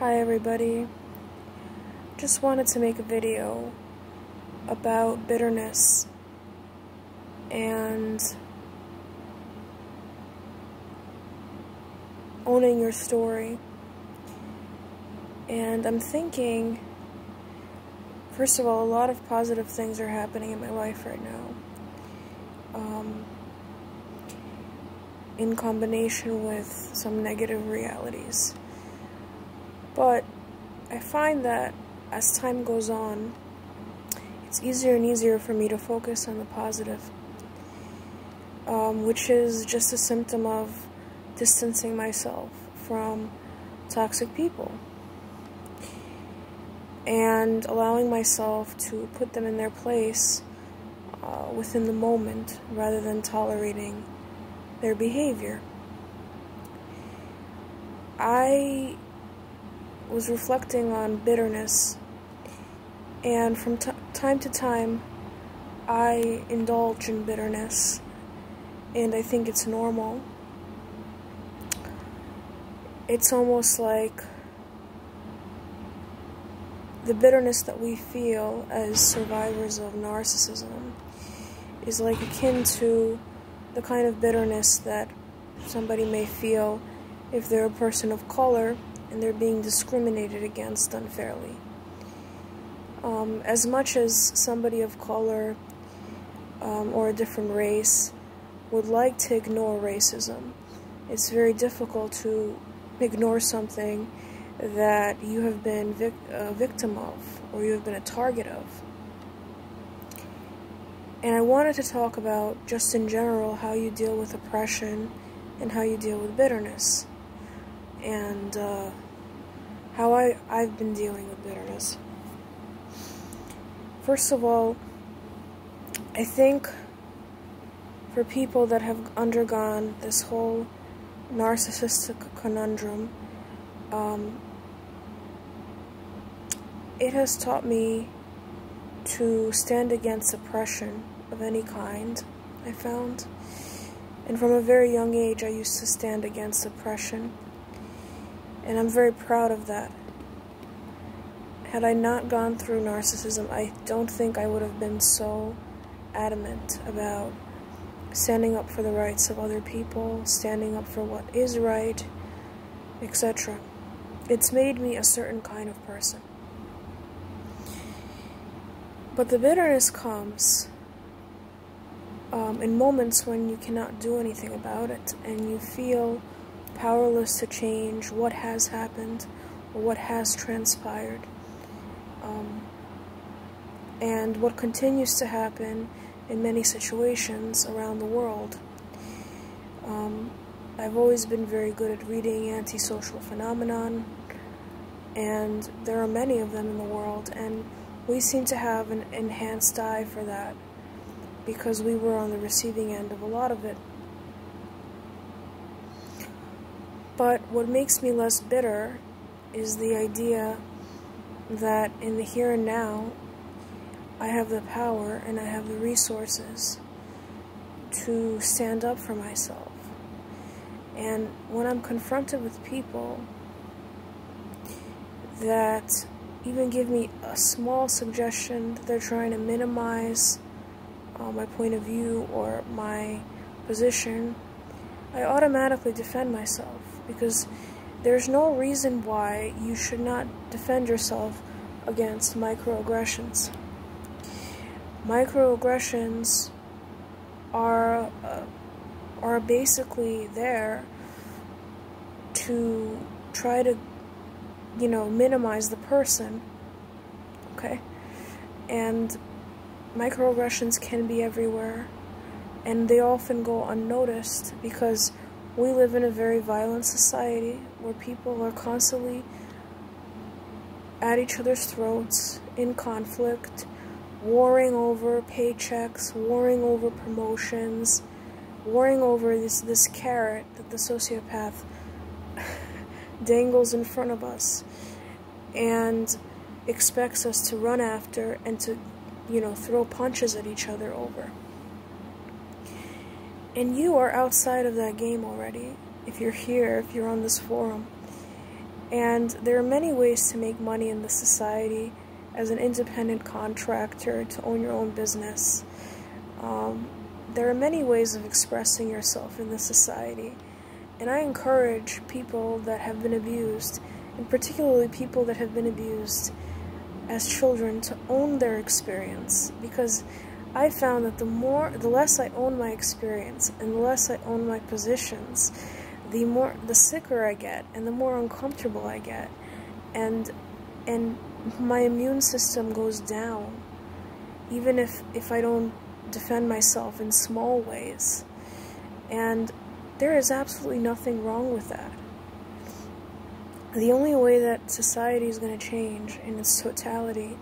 Hi everybody, just wanted to make a video about bitterness and owning your story. And I'm thinking, first of all, a lot of positive things are happening in my life right now, in combination with some negative realities. But I find that as time goes on, it's easier and easier for me to focus on the positive, which is just a symptom of distancing myself from toxic people and allowing myself to put them in their place within the moment rather than tolerating their behavior. I was reflecting on bitterness, and from time to time I indulge in bitterness, and I think it's normal. It's almost like the bitterness that we feel as survivors of narcissism is like akin to the kind of bitterness that somebody may feel if they're a person of color and they're being discriminated against unfairly. As much as somebody of color or a different race would like to ignore racism, it's very difficult to ignore something that you have been a victim of, or you have been a target of. And I wanted to talk about, just in general, how you deal with oppression and how you deal with bitterness, and how I've been dealing with bitterness. First of all, I think for people that have undergone this whole narcissistic conundrum, it has taught me to stand against oppression of any kind, I found. And from a very young age I used to stand against oppression, and I'm very proud of that. Had I not gone through narcissism, I don't think I would have been so adamant about standing up for the rights of other people, standing up for what is right, etc. It's made me a certain kind of person. But the bitterness comes in moments when you cannot do anything about it, and you feel powerless to change what has happened or what has transpired. And what continues to happen in many situations around the world. I've always been very good at reading antisocial phenomenon, and there are many of them in the world, and we seem to have an enhanced eye for that because we were on the receiving end of a lot of it. But what makes me less bitter is the idea that in the here and now, I have the power and I have the resources to stand up for myself. And when I'm confronted with people that even give me a small suggestion that they're trying to minimize my point of view or my position, I automatically defend myself, because there's no reason why you should not defend yourself against microaggressions. Microaggressions are basically there to try to, minimize the person, okay? And microaggressions can be everywhere, and they often go unnoticed because we live in a very violent society where people are constantly at each other's throats, in conflict, warring over paychecks, warring over promotions, warring over this carrot that the sociopath dangles in front of us and expects us to run after and to, throw punches at each other over. And you are outside of that game already if you're here, if you're on this forum. And there are many ways to make money in this society as an independent contractor, to own your own business. There are many ways of expressing yourself in this society. And I encourage people that have been abused, and particularly people that have been abused as children, to own their experience. Because I found that the less I own my experience and the less I own my positions, the sicker I get and the more uncomfortable I get, and my immune system goes down, even if I don't defend myself in small ways. And there is absolutely nothing wrong with that. The only way that society is going to change in its totality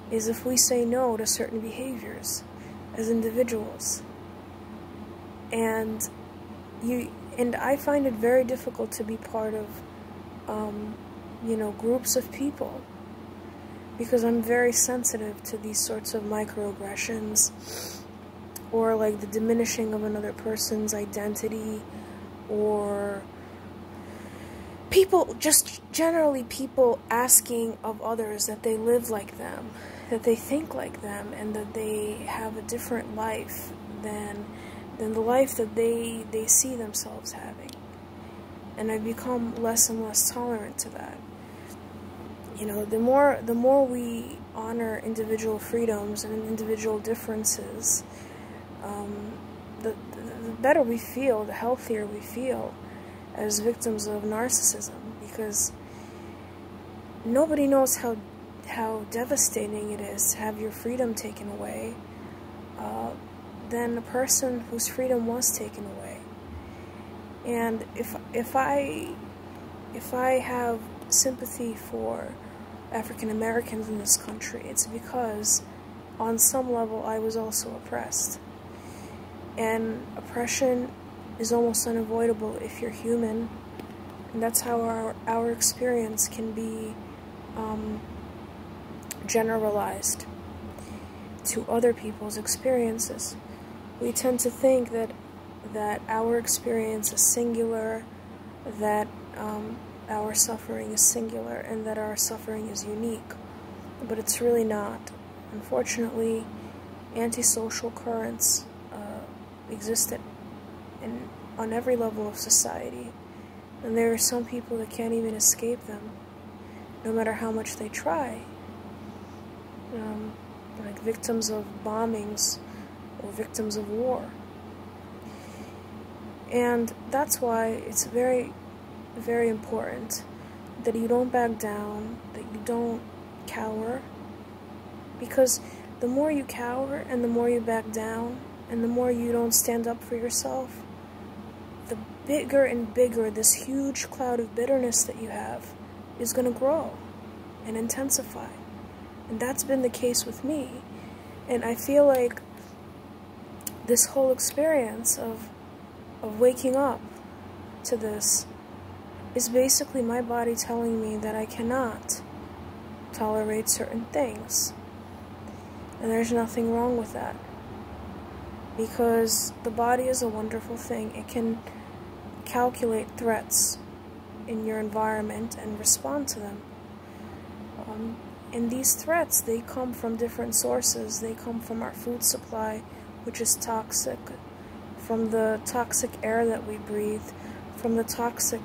is if we say no to certain behaviors as individuals. And I find it very difficult to be part of, groups of people, because I'm very sensitive to these sorts of microaggressions, or like the diminishing of another person's identity, or just generally people asking of others that they live like them, that they think like them, and that they have a different life than the life that they see themselves having. And I've become less and less tolerant to that. The more we honor individual freedoms and individual differences, the better we feel, the healthier we feel as victims of narcissism, because nobody knows how devastating it is to have your freedom taken away than a person whose freedom was taken away. And if I have sympathy for African Americans in this country, it's because on some level I was also oppressed. And oppression is almost unavoidable if you're human, and that's how our experience can be generalized to other people's experiences. We tend to think that our experience is singular, that our suffering is singular, and that our suffering is unique, but it's really not. Unfortunately, antisocial currents exist on every level of society, and there are some people that can't even escape them, no matter how much they try. Like victims of bombings or victims of war. And that's why it's very, very important that you don't back down, that you don't cower, because the more you cower and the more you back down and the more you don't stand up for yourself, the bigger and bigger this huge cloud of bitterness that you have is going to grow and intensify. And that's been the case with me. And I feel like this whole experience of waking up to this is basically my body telling me that I cannot tolerate certain things. And there's nothing wrong with that, because the body is a wonderful thing. It can calculate threats in your environment and respond to them. And these threats, they come from different sources. They come from our food supply, which is toxic, from the toxic air that we breathe, from the toxic,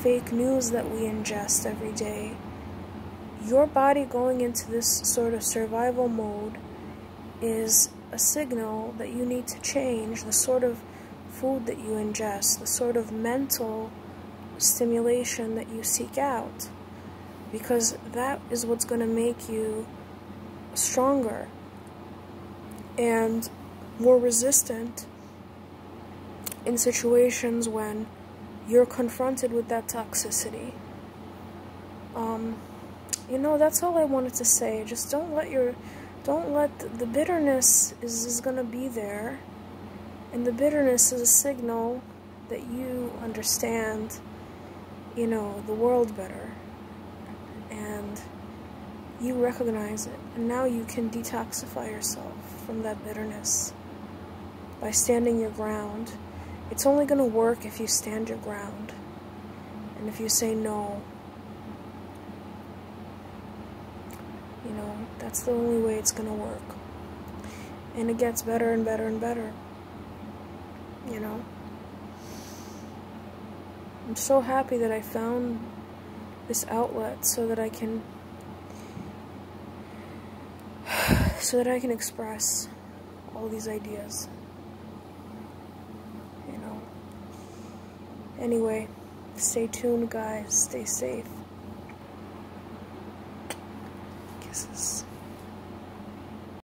fake news that we ingest every day. Your body going into this sort of survival mode is a signal that you need to change the sort of food that you ingest, the sort of mental stimulation that you seek out, because that is what's going to make you stronger and more resistant in situations when you're confronted with that toxicity. That's all I wanted to say. Just don't let the bitterness is going to be there, and the bitterness is a signal that you understand, the world better, and you recognize it, and now you can detoxify yourself from that bitterness by standing your ground. It's only going to work if you stand your ground. And if you say no, you know, that's the only way it's gonna work. And it gets better and better and better, you know. I'm so happy that I found this outlet so that I can express all these ideas, you know. Anyway, stay tuned, guys. Stay safe. Kisses.